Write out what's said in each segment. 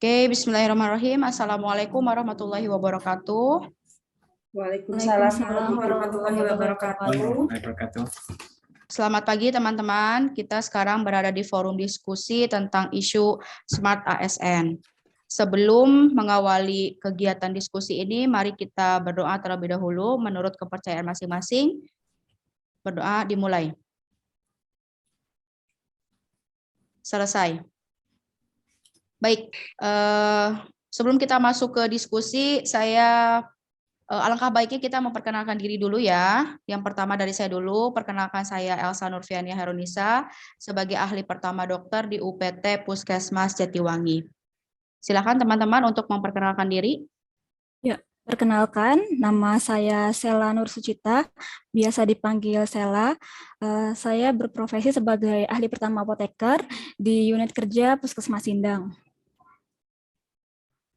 Oke, bismillahirrahmanirrahim. Assalamualaikum warahmatullahi wabarakatuh. Waalaikumsalam warahmatullahi wabarakatuh. Selamat pagi teman-teman. Kita sekarang berada di forum diskusi tentang isu Smart ASN. Sebelum mengawali kegiatan diskusi ini, mari kita berdoa terlebih dahulu menurut kepercayaan masing-masing. Berdoa dimulai. Selesai. Baik, sebelum kita masuk ke diskusi, alangkah baiknya kita memperkenalkan diri dulu ya. Yang pertama dari saya dulu, perkenalkan saya Elsa Nurfiania Herunisa sebagai ahli pertama dokter di UPT Puskesmas Jatiwangi. Silakan teman-teman untuk memperkenalkan diri. Ya, perkenalkan, nama saya Sela Nur Sucita, biasa dipanggil Sela. Saya berprofesi sebagai ahli pertama apoteker di unit kerja Puskesmas Sindang.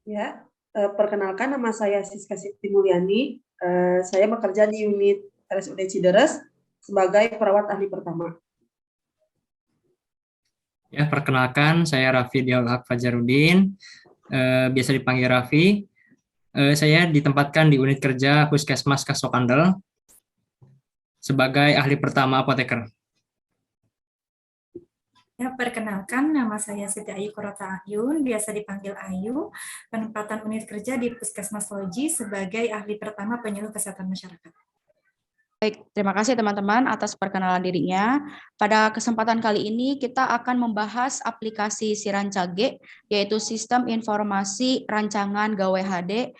Ya, perkenalkan nama saya Siska Siti Mulyani. Saya bekerja di unit RSUD Cideres sebagai perawat ahli pertama. Ya, perkenalkan saya Raffi Dialhaq Fajarudin, biasa dipanggil Raffi. Saya ditempatkan di unit kerja Puskesmas Kasokandel sebagai ahli pertama apoteker. Ya, perkenalkan, nama saya Siti Ayu Korota Ayun, biasa dipanggil Ayu, penempatan unit kerja di Puskesmas Loji sebagai ahli pertama penyuluh kesehatan masyarakat. Baik, terima kasih teman-teman atas perkenalan dirinya. Pada kesempatan kali ini kita akan membahas aplikasi Sirancage, yaitu Sistem Informasi Rancangan Gawe HD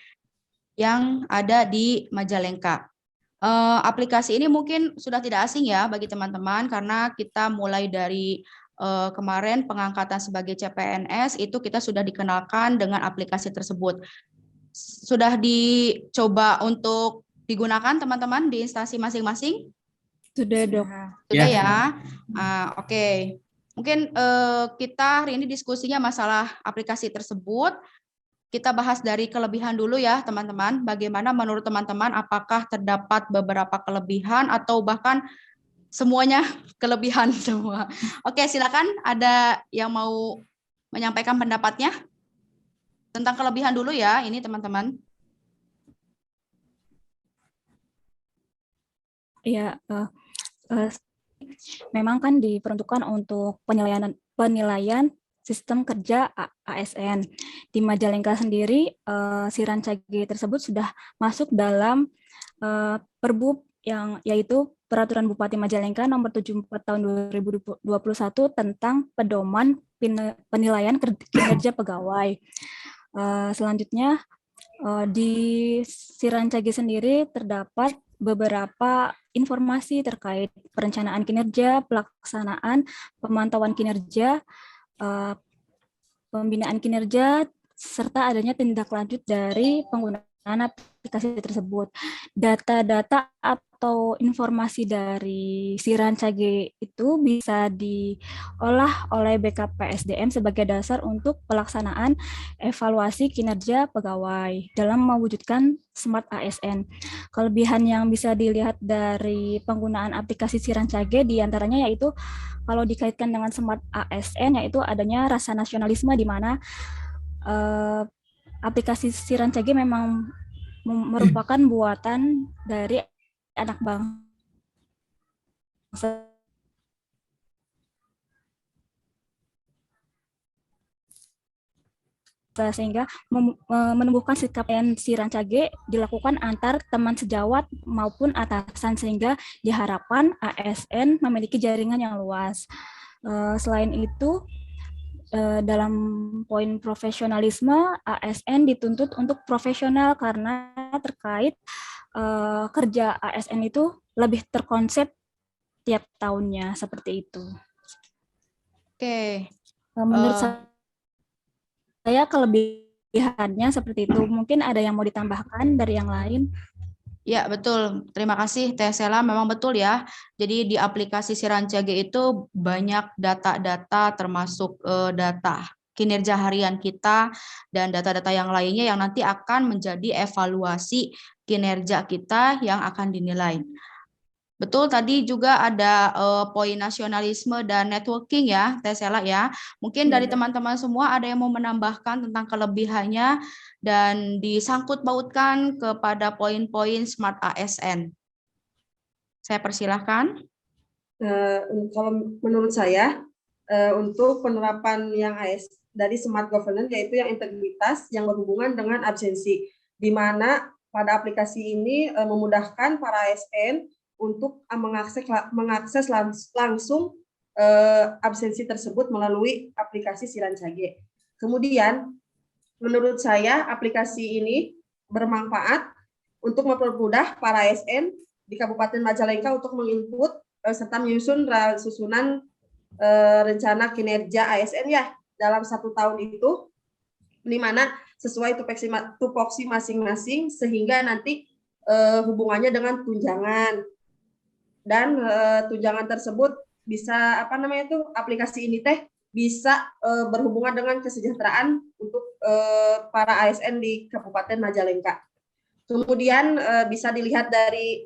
yang ada di Majalengka. Aplikasi ini mungkin sudah tidak asing ya bagi teman-teman karena kita mulai dari kemarin pengangkatan sebagai CPNS itu kita sudah dikenalkan dengan aplikasi tersebut. Sudah dicoba untuk digunakan teman-teman di instansi masing-masing? Sudah, Dok. Sudah ya. Oke. Mungkin kita hari ini diskusinya masalah aplikasi tersebut. Kita bahas dari kelebihan dulu ya teman-teman. Bagaimana menurut teman-teman, apakah terdapat beberapa kelebihan atau bahkan semuanya kelebihan semua. Oke, silakan ada yang mau menyampaikan pendapatnya tentang kelebihan dulu ya ini teman-teman. Ya, memang kan diperuntukkan untuk penilaian sistem kerja ASN. Di Majalengka sendiri, Sirancage tersebut sudah masuk dalam Perbup yang yaitu Peraturan Bupati Majalengka nomor 74 tahun 2021 tentang pedoman penilaian kinerja pegawai. Selanjutnya di Sirancage sendiri terdapat beberapa informasi terkait perencanaan kinerja, pelaksanaan, pemantauan kinerja, pembinaan kinerja, serta adanya tindak lanjut dari penggunaan aplikasi tersebut. Data-data atau informasi dari Sirancage itu bisa diolah oleh BKPSDM sebagai dasar untuk pelaksanaan evaluasi kinerja pegawai dalam mewujudkan Smart ASN. Kelebihan yang bisa dilihat dari penggunaan aplikasi Sirancage diantaranya yaitu kalau dikaitkan dengan Smart ASN yaitu adanya rasa nasionalisme di mana aplikasi Sirancage memang merupakan buatan dari anak bangsa sehingga menumbuhkan sikap yang Sirancage dilakukan antar teman sejawat maupun atasan sehingga diharapkan ASN memiliki jaringan yang luas. Selain itu, dalam poin profesionalisme, ASN dituntut untuk profesional karena terkait kerja ASN itu lebih terkonsep tiap tahunnya seperti itu. Oke. Menurut saya kelebihannya seperti itu. Mungkin ada yang mau ditambahkan dari yang lain? Ya, betul. Terima kasih Teh Sela. Memang betul ya. Jadi di aplikasi Sirancage itu banyak data-data termasuk data kinerja harian kita dan data-data yang lainnya yang nanti akan menjadi evaluasi kinerja kita yang akan dinilai. Betul, tadi juga ada poin nasionalisme dan networking ya, Teh Sela ya. Mungkin dari teman-teman semua ada yang mau menambahkan tentang kelebihannya dan disangkut pautkan kepada poin-poin Smart ASN. Saya persilahkan. Kalau menurut saya, untuk penerapan yang dari Smart Governance, yaitu yang integritas yang berhubungan dengan absensi, di mana pada aplikasi ini memudahkan para ASN untuk mengakses langsung absensi tersebut melalui aplikasi Sirancage. Kemudian, menurut saya aplikasi ini bermanfaat untuk mempermudah para ASN di Kabupaten Majalengka untuk menginput serta menyusun susunan rencana kinerja ASN ya dalam 1 tahun itu, di mana sesuai tupoksi masing-masing, sehingga nanti hubungannya dengan tunjangan, dan tunjangan tersebut bisa aplikasi ini bisa berhubungan dengan kesejahteraan untuk para ASN di Kabupaten Majalengka. Kemudian bisa dilihat dari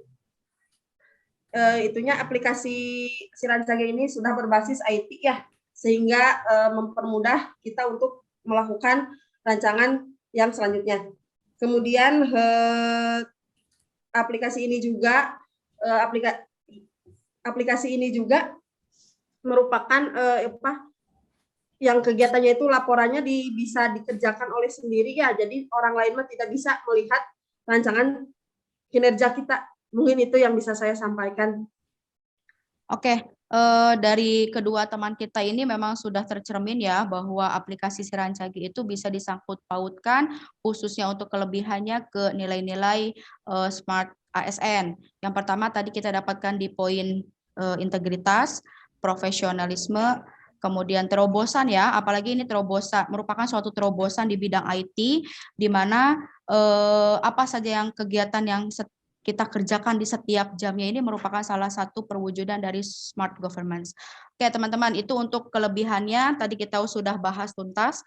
aplikasi Sirancage ini sudah berbasis IT ya, sehingga mempermudah kita untuk melakukan rancangan yang selanjutnya. Kemudian aplikasi ini juga merupakan yang kegiatannya itu laporannya bisa dikerjakan oleh sendiri ya, jadi orang lain mah tidak bisa melihat rancangan kinerja kita. Mungkin itu yang bisa saya sampaikan. Oke, dari kedua teman kita ini memang sudah tercermin ya bahwa aplikasi Sirancage itu bisa disangkut pautkan khususnya untuk kelebihannya ke nilai-nilai Smart ASN. Yang pertama tadi kita dapatkan di poin integritas, profesionalisme, kemudian terobosan ya, apalagi ini terobosan merupakan suatu terobosan di bidang IT, di mana apa saja yang kegiatan yang kita kerjakan di setiap jamnya ini merupakan salah satu perwujudan dari smart governance. Oke teman-teman, itu untuk kelebihannya tadi kita sudah bahas tuntas.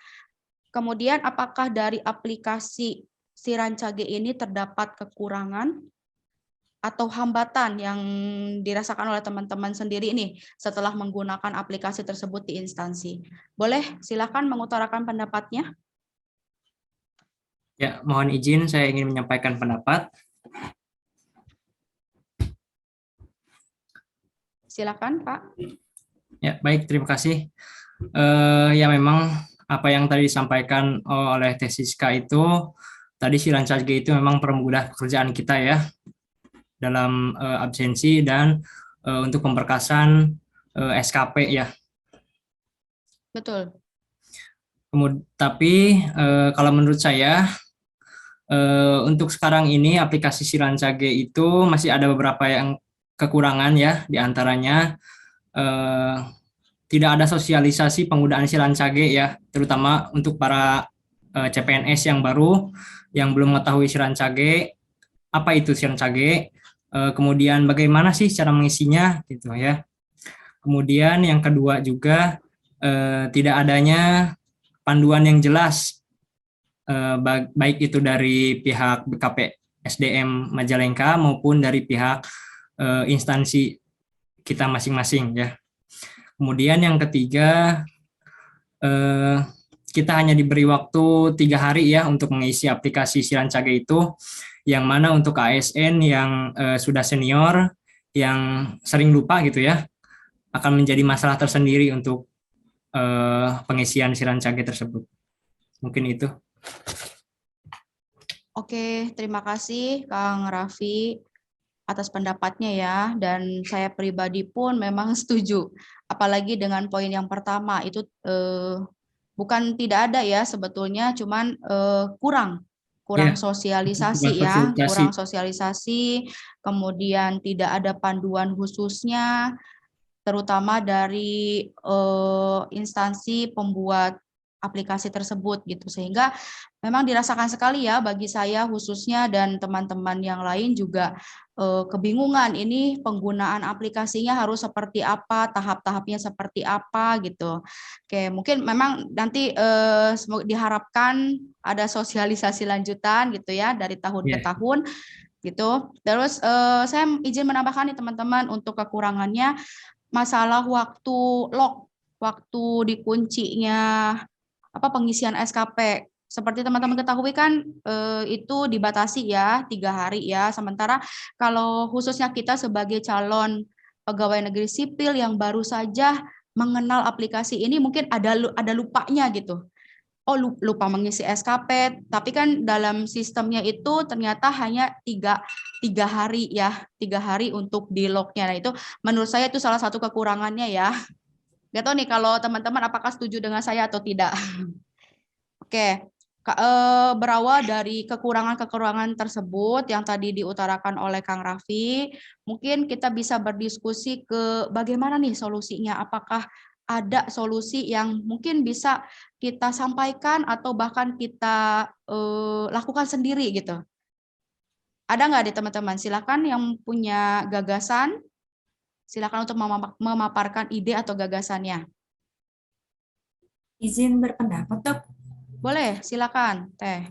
Kemudian apakah dari aplikasi Sirancage ini terdapat kekurangan atau hambatan yang dirasakan oleh teman-teman sendiri ini setelah menggunakan aplikasi tersebut di instansi? Boleh silakan mengutarakan pendapatnya. Ya, mohon izin saya ingin menyampaikan pendapat. Silakan, Pak. Ya, baik, terima kasih. Ya memang apa yang tadi disampaikan oleh Teh Siska itu, tadi Sirancage itu memang permudah pekerjaan kita ya, dalam absensi dan untuk pemberkasan SKP ya. Betul. Tapi kalau menurut saya, untuk sekarang ini aplikasi Sirancage itu masih ada beberapa yang kekurangan ya, diantaranya tidak ada sosialisasi penggunaan Sirancage ya, terutama untuk para CPNS yang baru yang belum mengetahui Sirancage, apa itu Sirancage, kemudian bagaimana sih cara mengisinya gitu ya. Kemudian yang kedua juga tidak adanya panduan yang jelas, baik itu dari pihak BKP SDM Majalengka maupun dari pihak instansi kita masing-masing ya. Kemudian yang ketiga, kita hanya diberi waktu 3 hari ya untuk mengisi aplikasi Sirancage itu, yang mana untuk ASN yang sudah senior, yang sering lupa gitu ya, akan menjadi masalah tersendiri untuk pengisian Sirancage tersebut. Mungkin itu. Oke, terima kasih Kang Raffi atas pendapatnya ya, dan saya pribadi pun memang setuju, apalagi dengan poin yang pertama itu bukan tidak ada ya sebetulnya, cuman kurang sosialisasi ya, kurang sosialisasi, kemudian tidak ada panduan khususnya, terutama dari instansi pembuat aplikasi tersebut gitu, sehingga memang dirasakan sekali ya bagi saya khususnya dan teman-teman yang lain juga kebingungan ini penggunaan aplikasinya harus seperti apa, tahap-tahapnya seperti apa gitu. Oke, mungkin memang nanti diharapkan ada sosialisasi lanjutan gitu ya dari tahun ke tahun. gitu. Terus saya izin menambahkan nih teman-teman untuk kekurangannya masalah waktu log, waktu dikuncinya pengisian SKP. Seperti teman-teman ketahui kan itu dibatasi ya 3 hari ya. Sementara kalau khususnya kita sebagai calon pegawai negeri sipil yang baru saja mengenal aplikasi ini mungkin ada lupanya gitu. Oh, lupa mengisi SKP, tapi kan dalam sistemnya itu ternyata hanya tiga hari ya, 3 hari untuk di lognya. Nah, itu menurut saya itu salah satu kekurangannya ya. Gak tahu nih kalau teman-teman apakah setuju dengan saya atau tidak. Oke, berawal dari kekurangan-kekurangan tersebut yang tadi diutarakan oleh Kang Raffi, mungkin kita bisa berdiskusi ke bagaimana nih solusinya. Apakah ada solusi yang mungkin bisa kita sampaikan atau bahkan kita lakukan sendiri gitu. Ada nggak nih teman-teman? Silakan yang punya gagasan, silakan untuk memaparkan ide atau gagasannya. Izin berpendapat, Dok. Boleh, silakan, Teh.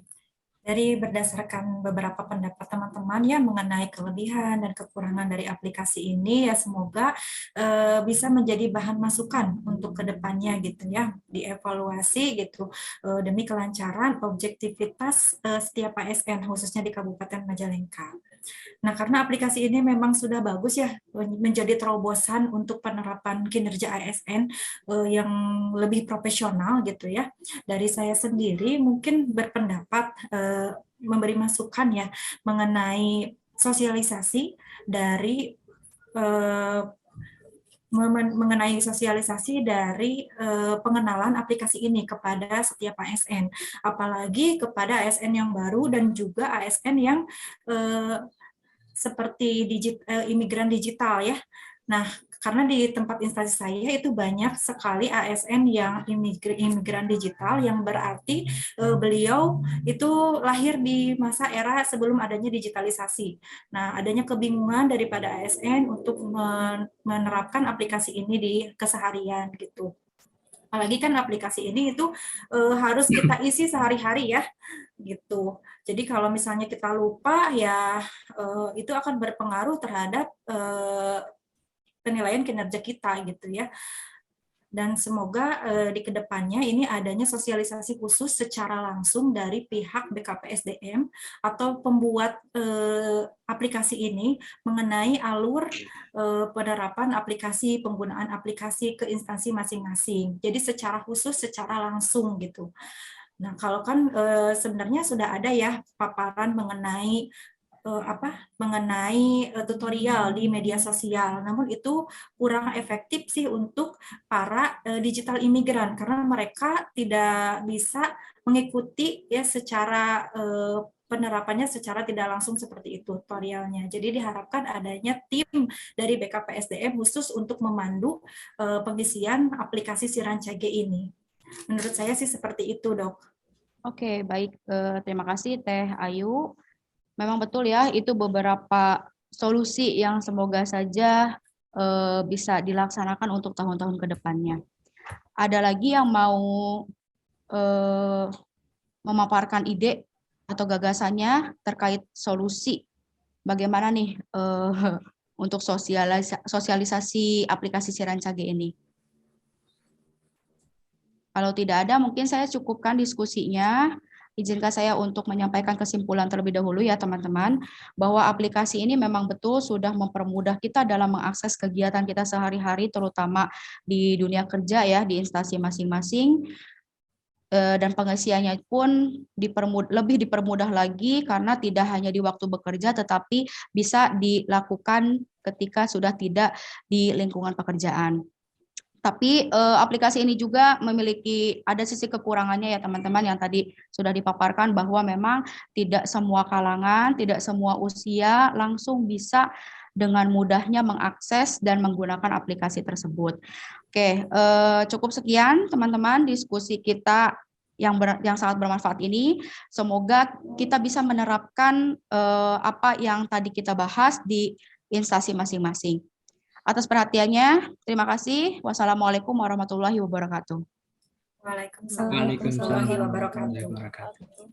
Dari berdasarkan beberapa pendapat teman-teman ya mengenai kelebihan dan kekurangan dari aplikasi ini, ya semoga bisa menjadi bahan masukan untuk kedepannya gitu ya, dievaluasi gitu demi kelancaran objektivitas setiap ASN khususnya di Kabupaten Majalengka. Nah, karena aplikasi ini memang sudah bagus ya, menjadi terobosan untuk penerapan kinerja ASN yang lebih profesional gitu ya. Dari saya sendiri mungkin berpendapat memberi masukan ya mengenai sosialisasi dari pengenalan aplikasi ini kepada setiap ASN, apalagi kepada ASN yang baru dan juga ASN yang seperti imigran digital ya. Nah, karena di tempat instansi saya itu banyak sekali ASN yang imigran digital, yang berarti beliau itu lahir di masa era sebelum adanya digitalisasi. Nah, adanya kebingungan daripada ASN untuk menerapkan aplikasi ini di keseharian gitu. Apalagi kan aplikasi ini itu harus kita isi sehari-hari ya, gitu. Jadi kalau misalnya kita lupa ya itu akan berpengaruh terhadap penilaian kinerja kita gitu ya. Dan semoga di kedepannya ini adanya sosialisasi khusus secara langsung dari pihak BKPSDM atau pembuat aplikasi ini mengenai alur penerapan aplikasi, penggunaan aplikasi ke instansi masing-masing. Jadi secara khusus, secara langsung gitu. Nah, kalau kan sebenarnya sudah ada ya paparan mengenai tutorial di media sosial, namun itu kurang efektif sih untuk para digital imigran karena mereka tidak bisa mengikuti ya secara penerapannya secara tidak langsung seperti itu tutorialnya. Jadi diharapkan adanya tim dari BKPSDM khusus untuk memandu pengisian aplikasi Si Rancage ini. Menurut saya sih seperti itu, Dok. Oke, baik. Terima kasih Teh Ayu. Memang betul ya, itu beberapa solusi yang semoga saja bisa dilaksanakan untuk tahun-tahun ke depannya. Ada lagi yang mau memaparkan ide atau gagasannya terkait solusi bagaimana nih untuk sosialisasi aplikasi Si Rancage ini? Kalau tidak ada, mungkin saya cukupkan diskusinya. Izinkan saya untuk menyampaikan kesimpulan terlebih dahulu ya teman-teman, bahwa aplikasi ini memang betul sudah mempermudah kita dalam mengakses kegiatan kita sehari-hari, terutama di dunia kerja ya, di instansi masing-masing, dan pengisiannya pun lebih dipermudah lagi karena tidak hanya di waktu bekerja, tetapi bisa dilakukan ketika sudah tidak di lingkungan pekerjaan. Tapi aplikasi ini juga memiliki ada sisi kekurangannya ya teman-teman yang tadi sudah dipaparkan bahwa memang tidak semua kalangan, tidak semua usia langsung bisa dengan mudahnya mengakses dan menggunakan aplikasi tersebut. Oke, cukup sekian teman-teman diskusi kita yang sangat bermanfaat ini. Semoga kita bisa menerapkan apa yang tadi kita bahas di instansi masing-masing. Atas perhatiannya, terima kasih. Wassalamualaikum warahmatullahi wabarakatuh. Waalaikumsalam warahmatullahi wabarakatuh.